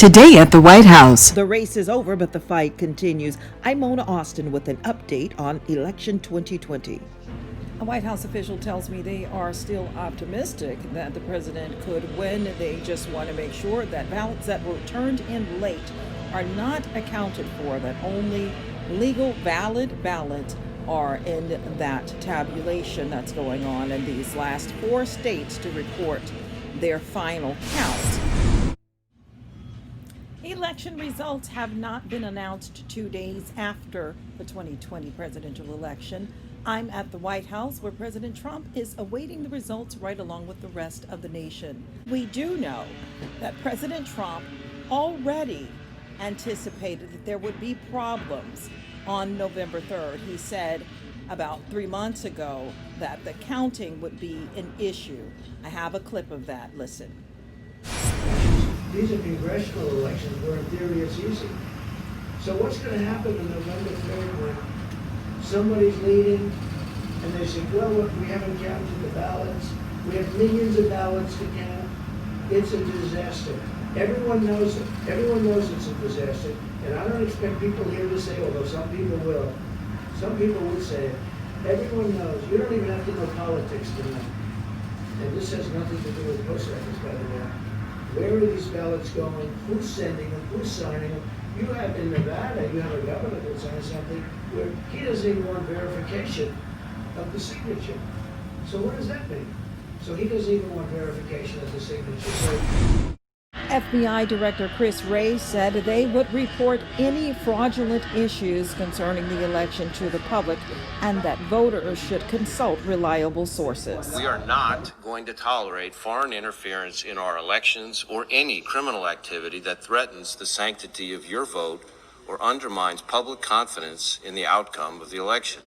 Today at the White House. The race is over, but the fight continues. I'm Mona Austin with an update on Election 2020. A White House official tells me they are still optimistic that the president could win. They just want to make sure that ballots that were turned in late are not accounted for, that only legal, valid ballots are in that tabulation that's going on in these last 4 states to report their final count. Election results have not been announced 2 days after the 2020 presidential election. I'm at the White House, where President Trump is awaiting the results right along with the rest of the nation. We do know that President Trump already anticipated that there would be problems on November 3rd. He said about 3 months ago that the counting would be an issue. I have a clip of that. Listen. These are congressional elections where in theory it's easy. So what's going to happen on November 3rd when somebody's leading and they say, well, look, we haven't counted the ballots. We have millions of ballots to count. It's a disaster. Everyone knows it. Everyone knows it's a disaster. And I don't expect people here to say, although some people will. Some people would say it. Everyone knows. You don't even have to know politics to know. And this has nothing to do with post office, by the way. Where are these ballots going? Who's sending them? Who's signing them? You have in Nevada, you have a governor that signs something where he doesn't even want verification of the signature. So what does that mean? So he doesn't even want verification of the signature. So FBI Director Chris Wray said they would report any fraudulent issues concerning the election to the public and that voters should consult reliable sources. We are not going to tolerate foreign interference in our elections or any criminal activity that threatens the sanctity of your vote or undermines public confidence in the outcome of the election.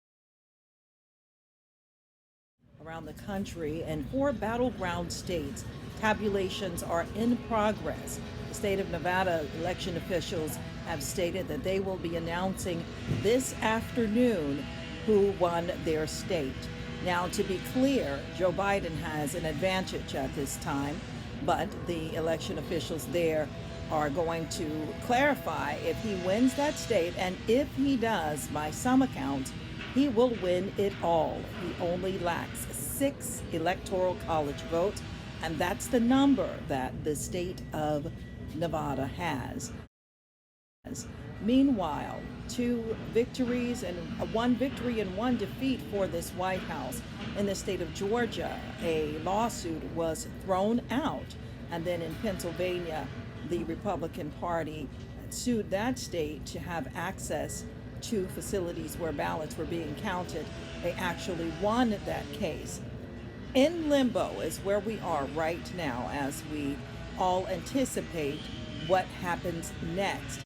Around the country and 4 battleground states, tabulations are in progress. The state of Nevada election officials have stated that they will be announcing this afternoon who won their state. Now, to be clear, Joe Biden has an advantage at this time, but the election officials there are going to clarify if he wins that state, and if he does, by some accounts, he will win it all. He only lacks 6 electoral college votes, and that's the number that the state of Nevada has. Meanwhile, 2 victories and 1 victory and 1 defeat for this White House. In the state of Georgia, a lawsuit was thrown out, and then in Pennsylvania, the Republican Party sued that state to have access to facilities where ballots were being counted. They actually won that case. In limbo is where we are right now as we all anticipate what happens next.